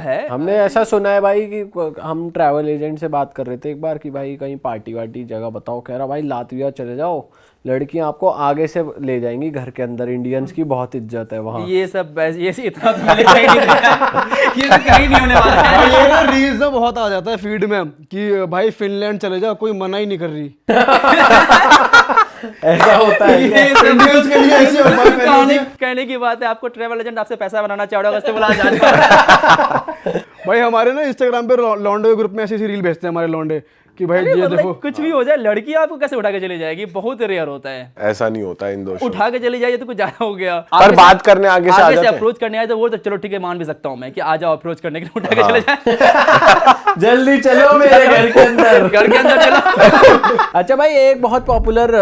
है। हमने ऐसा सुना है भाई कि हम ट्रैवल एजेंट से बात कर रहे थे एक बार कि भाई कहीं पार्टी वार्टी जगह बताओ, कह रहा भाई लातविया चले जाओ, लड़कियां आपको आगे से ले जाएंगी घर के अंदर, इंडियंस की बहुत इज्जत है वहाँ। ये सब ये इतना तो मिलेगा ही नहीं, ये तो कहीं नहीं होने वाला है। ये ना रील्स में बहुत आ जाता है फीड में कि भाई फिनलैंड चले जा, कोई मना ही नहीं कर रही। ऐसा होता है क्या? ये सब इंडियंस के लिए ऐसे होता है। कहने की बात है, आपको ट्रैवल एजेंट आपसे पैसा बनाना चाह रहा है, बुला जा। भाई हमारे ना इंस्टाग्राम पे लॉन्डे के ग्रुप में ऐसी रील भेजते हैं हमारे लॉन्डे कि भाई ये देखो। कुछ भी हो जाए, लड़की आपको कैसे उठा के चली जाएगी, बहुत रेयर होता है। ऐसा नहीं होता इन दोस्तों। उठा के चली जाइए तो कुछ ज्यादा हो गया। पर बात करने आगे से आ जाते हैं। अप्रोच करने आए तो वो तो चलो ठीक है, मान भी सकता हूँ मैं कि आ जाओ अप्रोच करने के लिए, उठा के चले जाए। जल्दी चलो मेरे घर के अंदर, घर के अंदर चलो। अच्छा भाई, एक बहुत पॉपुलर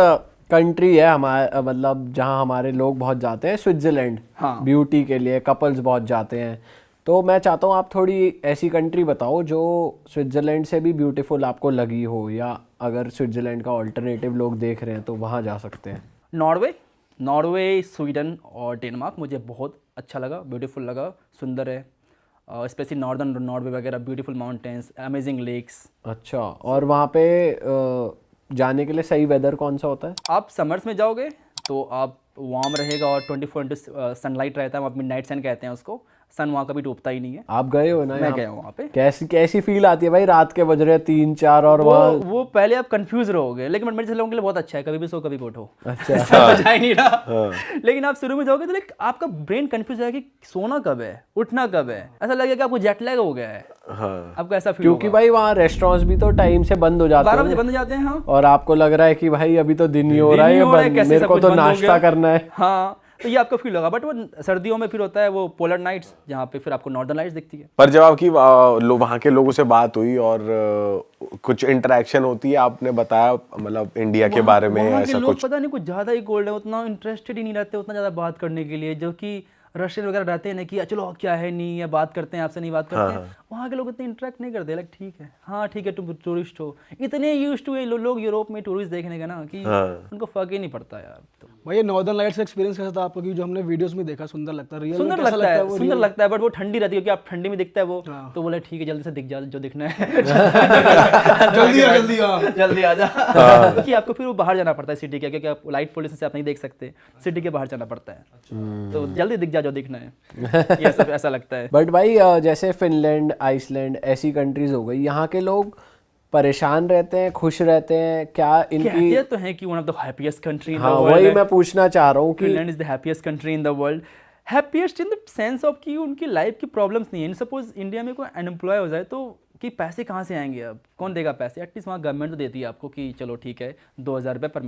कंट्री है हमारे, मतलब जहाँ हमारे लोग बहुत जाते हैं, स्विट्जरलैंड। हाँ। ब्यूटी के लिए कपल्स बहुत जाते हैं। तो मैं चाहता हूँ आप थोड़ी ऐसी कंट्री बताओ जो स्विट्जरलैंड से भी ब्यूटीफुल आपको लगी हो, या अगर स्विट्जरलैंड का ऑल्टरनेटिव लोग देख रहे हैं तो वहाँ जा सकते हैं। नॉर्वे, स्वीडन और डेनमार्क मुझे बहुत अच्छा लगा, ब्यूटीफुल लगा, सुंदर है। स्पेशली नॉर्दर्न नॉर्वे वगैरह, ब्यूटीफुल माउंटेन्स, अमेजिंग लेक्स। अच्छा, और वहाँ पे जाने के लिए सही वेदर कौन सा होता है? आप समर्स में जाओगे तो आप वार्म रहेगा और 24 सनलाइट रहता है, वहाँ मिडनाइट सन कहते हैं उसको। सन वहाँ कभी डूबता ही नहीं है। आप गए हो ना? मैं गया हूँ वहाँ पे। कैसी फील आती है भाई, रात के बज रहे 3-4 और वहाँ? वो पहले आप कंफ्यूज रहोगे, लेकिन मेरे जैसे लोगों के लिए बहुत अच्छा है, कभी भी सो कभी भी उठो। अच्छा। समझ आ ही नहीं रहा। लेकिन आप शुरू में जाओगे तो आपका ब्रेन कंफ्यूज है कि सोना कब है, उठना कब है, ऐसा लगेगा कि आपको जेट लैग हो गया है। हाँ। आपको ऐसा फील क्योंकि भाई वहाँ रेस्टोरेंट्स भी तो टाइम से बंद हो जाते 12 हैं बजे बंद हो जाते हैं। हाँ, और आपको लग रहा है कि भाई अभी तो दिन ही हो रहा है, कैसे मेरे सब को कुछ तो बंद हो नाश्ता गया। करना है। हाँ, तो ये आपको फील होगा। बट वो सर्दियों में फिर होता है वो पोलर नाइट्स, जहाँ पे फिर आपको नॉर्दर्न लाइट्स दिखती है। पर जब आपकी वहाँ के लोगों से बात हुई और कुछ इंटरेक्शन होती है, आपने बताया मतलब इंडिया के बारे में वहाँ के ऐसा लोग कुछ? पता नहीं कुछ ज़्यादा ही कोल्ड है, उतना इंटरेस्टेड ही नहीं रहते उतना ज़्यादा बात करने के लिए, जो कि रशियन वगैरह रहते हैं ना कि चलो क्या है नहीं, या बात करते हैं आपसे, नहीं बात करते हैं। वहाँ के लोग इतने इंटरेक्ट नहीं करते, लाइक ठीक है, हाँ ठीक है, तुम टूरिस्ट हो। इतने यूज्ड टू लोग यूरोप में टूरिस्ट देखने का ना कि उनको फर्क ही नहीं पड़ता यार। तो भाई ये नॉर्दर्न लाइट्स का एक्सपीरियंस कैसा था आपको? कि जो हमने वीडियोस में देखा सुंदर लगता है, रियल में सुंदर कैसा लगता है, वो सुंदर लगता है, बट वो ठंडी रहती है, क्योंकि आप ठंडी में दिखता है वो। तो बोले ठीक है, जल्दी से दिख जा जो दिखना है। जल्दी आ जा। क्योंकि आपको फिर वो बाहर जाना पड़ता है सिटी के, क्योंकि आप लाइट पोल्यूशन से आप नहीं देख सकते, सिटी के बाहर जाना पड़ता है। तो जल्दी दिख जा जो दिखना है, ये सब ऐसा लगता है। बट भाई जैसे फिनलैंड, आइसलैंड ऐसी कंट्रीज हो गई, यहाँ के लोग परेशान रहते हैं, खुश रहते हैं क्या? इनकी कहते तो हैं कि one of the happiest country in the हाँ, वर्ल्ड। वही मैं पूछना चाह रहा हूँ कि Finland is the happiest country in the world. Happiest in the sense of कि उनकी लाइफ की प्रॉब्लम्स नहीं है। सपोज इंडिया में कोई अनएम्प्लॉय हो जाए तो कि पैसे कहाँ से आएंगे, अब कौन देगा पैसे? एटलीस्ट वहाँ गवर्नमेंट तो देती है आपको कि चलो ठीक है, $2000 पर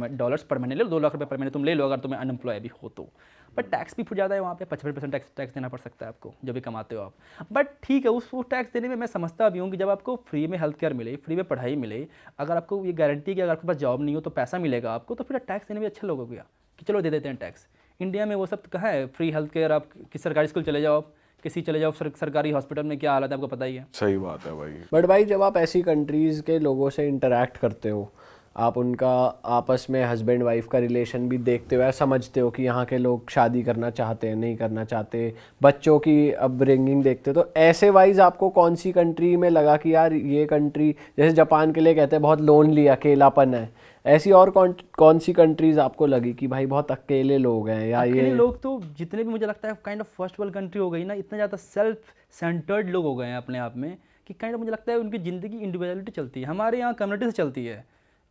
महीने ले लो, 2 लाख रुपये पर महीने तुम ले लो अगर तुम्हें अनएम्प्लॉय भी हो तो। बट टैक्स भी फिर ज़्यादा है वहाँ पे, 55% टैक्स देना पड़ सकता है आपको जो भी कमाते हो आप। बट ठीक है, उस टैक्स देने में मैं समझता भी हूँ कि जब आपको फ्री में हेल्थ केयर मिले, फ्री में पढ़ाई मिले, अगर आपको ये गारंटी कि अगर आपके पास जॉब नहीं हो तो पैसा मिलेगा आपको, तो फिर टैक्स देने में अच्छा लोगों कि चलो दे देते हैं टैक्स। इंडिया में वो सब कहाँ है? फ्री हेल्थ केयर, आप किस सरकारी स्कूल चले जाओ, किसी चले जाओ सरकारी हॉस्पिटल में क्या हालत है आपको पता ही है। सही बात है भाई। बट भाई जब आप ऐसी कंट्रीज़ के लोगों से इंटरेक्ट करते हो, आप उनका आपस में हस्बैंड वाइफ का रिलेशन भी देखते हो, समझते हो कि यहाँ के लोग शादी करना चाहते हैं, नहीं करना चाहते, बच्चों की अपब्रिंगिंग देखते हो, तो ऐसे वाइज आपको कौन सी कंट्री में लगा कि यार ये कंट्री, जैसे जापान के लिए कहते हैं बहुत लोनली, अकेलापन है, ऐसी और कौन सी कंट्रीज आपको लगी कि भाई बहुत अकेले लोग हैं? या अकेले ये लोग तो जितने भी मुझे लगता है kind of first world country हो गई ना, इतना ज़्यादा सेल्फ सेंटर्ड लोग हो गए हैं अपने आप में कि काइंड ऑफ मुझे लगता है उनकी ज़िंदगी इंडिविजुअलिटी चलती है। हमारे यहाँ कम्युनिटी से चलती है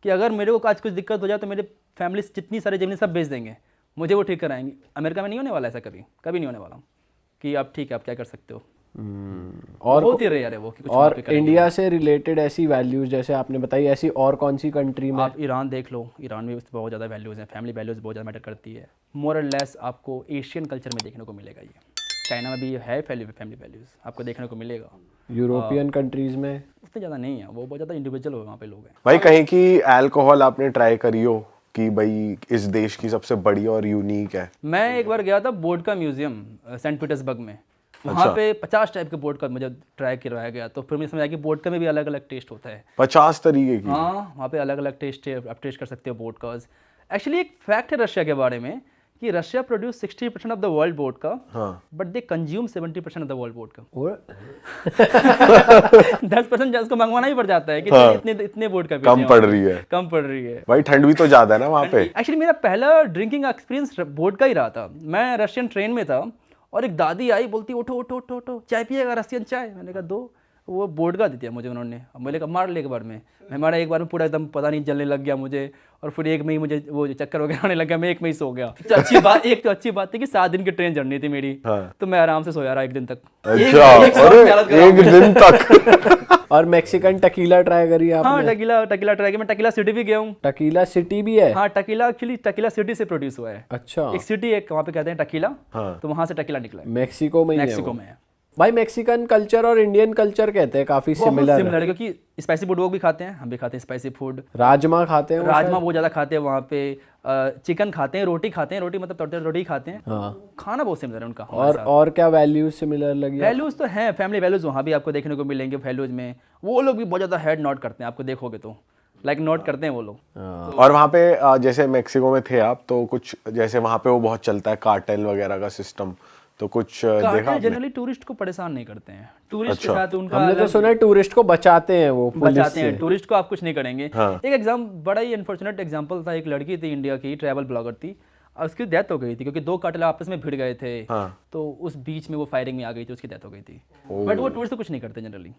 कि अगर मेरे को आज कुछ दिक्कत हो जाए तो मेरे फैमिली जितनी सारी ज़मीन सब बेच देंगे, मुझे वो ठीक कराएंगे। अमेरिका में नहीं होने वाला ऐसा, कभी नहीं होने वाला कि आप ठीक है आप क्या कर सकते हो। और बहुत ही रेयर है वो कि कुछ और वहाँ पे करेंगे। इंडिया से रिलेटेड ऐसी वैल्यूज जैसे आपने बताई, ऐसी और कौन सी कंट्री में? आप ईरान देख लो, ईरान में बहुत ज़्यादा वैल्यूज़ हैं, फैमिली वैल्यूज़ बहुत ज़्यादा मैटर करती है। मोर और लेस आपको एशियन कल्चर में देखने को मिलेगा। ये चाइना में भी है फैमिली वैल्यूज़ आपको देखने को मिलेगा। यूरोपियन कंट्रीज में उतने ज़्यादा नहीं है, वो बहुत ज़्यादा इंडिविजुअल वहाँ पे लोग हैं। भाई कहीं की अल्कोहल आपने ट्राई करी हो कि भाई इस देश की सबसे बड़ी और यूनिक है? मैं एक बार गया था वोडका म्यूजियम सेंट पीटर्सबर्ग में, वहाँ पे 50 टाइप के वोडका मुझे ट्राई करवाया गया, तो फिर मुझे समझ आया कि वोडका में भी अलग अलग टेस्ट होता है। 50 तरीके की? हाँ, वहाँ पे अलग अलग टेस्ट है, आप टेस्ट कर सकते हो वोडकाज। एक्चुअली एक फैक्ट है रशिया के बारे में कि Russia produce 60% of the world vodka, हाँ। But they consume 70% of the world vodka. और 10% उसको मंगवाना ही पड़ जाता है कि हाँ। इतने इतने वोडका कम पड़ रही है। कम पड़ रही है। भाई ठंड भी तो ज्यादा है ना वहाँ पे। एक्चुअली मेरा पहला ड्रिंकिंग एक्सपीरियंस वोडका ही रहा था। मैं रशियन ट्रेन में था और एक दादी आई, बोलती उठो उठो उठो उठो, चाय पिएगा, रशियन चाय। मैंने कहा दो। वो वोडका दी थी मुझे उन्होंने। अब मैंने कहा मार ले एक बार में। मैं मारा एक बार में, पूरा एकदम पता नहीं जलने लग गया मुझे, और फिर एक में ही मुझे वो चक्कर वगैरह आने लग गया, मैं एक में ही सो गया। तो अच्छी बात थी कि 7 दिन की ट्रेन जर्नी थी मेरी, तो मैं आराम से सोया रहा 1 दिन तक। अच्छा, अरे एक दिन तक। और मैक्सिकन टकीला ट्राई करी आपने? हाँ, टकीला ट्राई किया। मैं टकीला सिटी भी गया हूँ। टकीला सिटी भी है? हाँ, टकीला एक्चुअली टकीला सिटी से प्रोड्यूस हुआ है। अच्छा। एक सिटी एक वहाँ पे कहते हैं टकीला, हाँ। तो वहाँ से टकीला निकला है। मेक्सिको में ही है मैक्सिको वो? में है। भाई मैक्सिकन कल्चर और इंडियन कल्चर कहते हैं काफी सिमिलर है। सिमिलर, क्योंकि स्पाइसी फूड वो भी खाते हैं, हम भी खाते हैं स्पाइसी फूड। राजमा खाते हैं वो राजमा शायद? बहुत ज्यादा खाते हैं वहाँ पे। चिकन खाते हैं, रोटी खाते हैं, रोटी मतलब तड़ते रोटी खाते हैं। हाँ। खाना बहुत सिमिलर है उनका। और क्या वैल्यूज सिमिलर लगी? वैल्यूज तो हैं, फैमिली वैल्यूज वहाँ भी आपको देखने को मिलेंगे। वैल्यूज में वो लोग भी बहुत ज्यादा हेड नोट करते हैं, आपको देखोगे तो लाइक नोट करते हैं वो लोग। और वहाँ पे जैसे मेक्सिको में थे आप, तो कुछ जैसे वहाँ पे वो बहुत चलता है कार्टेल वगैरह का सिस्टम, तो कुछ देखा आपने? जनरली टूरिस्ट को परेशान नहीं करते हैं। टूरिस्ट के साथ उनका हमने तो सुना है टूरिस्ट को बचाते हैं वो पुलिस बचाते से। हैं। टूरिस्ट को आप कुछ नहीं करेंगे। हाँ। एक बड़ा ही अनफॉर्चुनेट एग्जांपल था। एक लड़की थी इंडिया की, ट्रैवल ब्लॉगर थी, और उसकी डेथ हो गई थी क्योंकि 2 कार्टेल आपस में भिड़ गए थे। हाँ। तो उस बीच में वो फायरिंग में आ गई थी, उसकी डेथ हो गई थी। बट वो टूरिस्ट तो कुछ नहीं करते जनरली।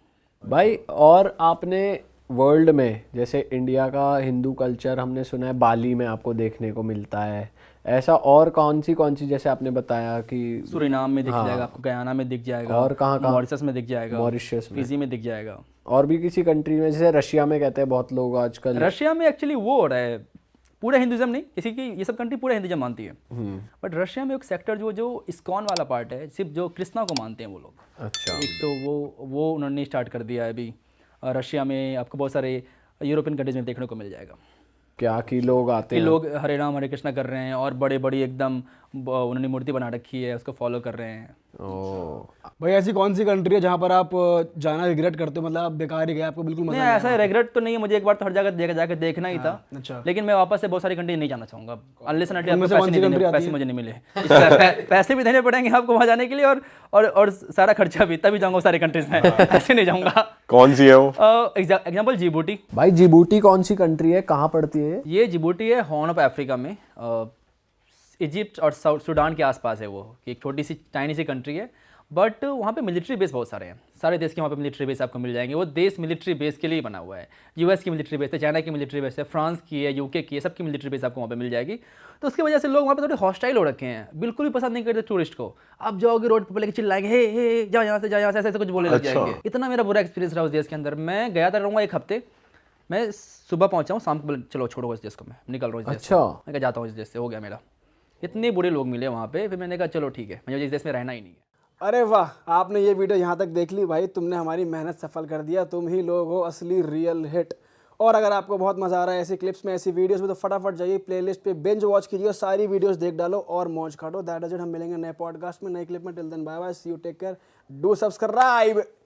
भाई और आपने वर्ल्ड में जैसे इंडिया का हिंदू कल्चर हमने सुना है बाली में आपको देखने को मिलता है, ऐसा और कौन सी जैसे आपने बताया कि सूरीनाम में दिख जाएगा आपको, गयाना में दिख जाएगा, और कहाँ मॉरिशस में दिख जाएगा, मॉरिशस में, फिजी में दिख जाएगा, और भी किसी कंट्री में जैसे रशिया में कहते हैं बहुत लोग आजकल। रशिया में एक्चुअली वो हो रहा है, पूरा हिंदुज़म नहीं, किसी की ये सब कंट्री पूरा हिंदुज़म मानती है, बट रशिया में एक सेक्टर जो इस्कॉन वाला पार्ट है, सिर्फ जो कृष्णा को मानते हैं वो लोग। अच्छा। एक तो वो उन्होंने स्टार्ट कर दिया है अभी। रशिया में आपको बहुत सारे यूरोपियन कंट्रीज में देखने को मिल जाएगा क्या कि लोग आते कि हैं, लोग हरे राम हरे कृष्णा कर रहे हैं और बड़े बड़ी एकदम उन्होंने मूर्ति बना रखी है, उसको फॉलो कर रहे हैं। ओ भाई ऐसी कौन सी कंट्री है जहाँ पर आप जाना रिग्रेट करते हो, मतलब आप बेकार ही गए, आपको बिल्कुल मजा नहीं, ऐसा रिग्रेट तो नहीं है, मुझे एक बार तो हर जगह जाकर देखना ही था। अच्छा। लेकिन मैं वापस से बहुत सारी कंट्री नहीं जाना चाहूंगा अनलेस एंड उनमें से कौन सी country आती पैसे मुझे नहीं मिले। पैसे भी देने पड़ेंगे आपको वहाँ जाने के लिए, और सारा खर्चा भी, तभी जाऊंगा सारी कंट्रीज में, ऐसे नहीं जाऊंगा। कौन सी है वो? Example Djibouti. भाई जिबूटी कौन सी कंट्री है, कहाँ पड़ती है ये जिबूटी है हॉर्न ऑफ अफ्रीका में, इजिप्ट और सूडान के आसपास है वो, कि एक छोटी सी टाइनी सी कंट्री है, बट वहाँ पे मिलिट्री बेस बहुत सारे हैं। सारे देश के वहाँ पे मिलिट्री बेस आपको मिल जाएंगे। वो देश मिलिट्री बेस के लिए बना हुआ है। यूएस की मिलिट्री बेस है, चाइना की मिलिट्री बेस है, फ्रांस की है, यूके की है, सबकी मिलिट्री बेस आपको वहाँ पे मिल जाएगी। तो उसकी वजह से लोग वहाँ पे थोड़े हॉस्टाइल हो रखे हैं, बिल्कुल भी पसंद नहीं करते टूरिस्ट को। आप जाओगे रोड पर लेके चिल्लाएंगे, हे जाओ यहाँ से, जाओ यहाँ से, ऐसे कुछ बोलने लग जाएंगे। इतना मेरा बुरा एक्सपीरियंस रहा उस देश के अंदर। मैं गया था, रहूँगा 1 हफ्ते, मैं सुबह पहुँचा हूँ, शाम को चलो छोड़ो इस देश को, मैं निकल रहा हूँ इस देश से। मैं क्या जाता हूँ इस देश से, हो गया मेरा। इतने बुरे लोग मिले वहाँ पे, फिर मैंने कहा चलो ठीक है, मुझे इस देश में रहना ही नहीं है। अरे वाह, आपने ये वीडियो यहाँ तक देख ली भाई, तुमने हमारी मेहनत सफल कर दिया। तुम ही लोग हो असली रियल हिट। और अगर आपको बहुत मज़ा आ रहा है ऐसी क्लिप्स में, ऐसी वीडियोस में, तो फटाफट जाइए प्लेलिस्ट पे, बिंज वॉच कीजिए, सारी वीडियोस देख डालो और मौज काटो। That is it. हम मिलेंगे नए पॉडकास्ट में, नई क्लिप में। Till then bye bye, see you, take care, do subscribe.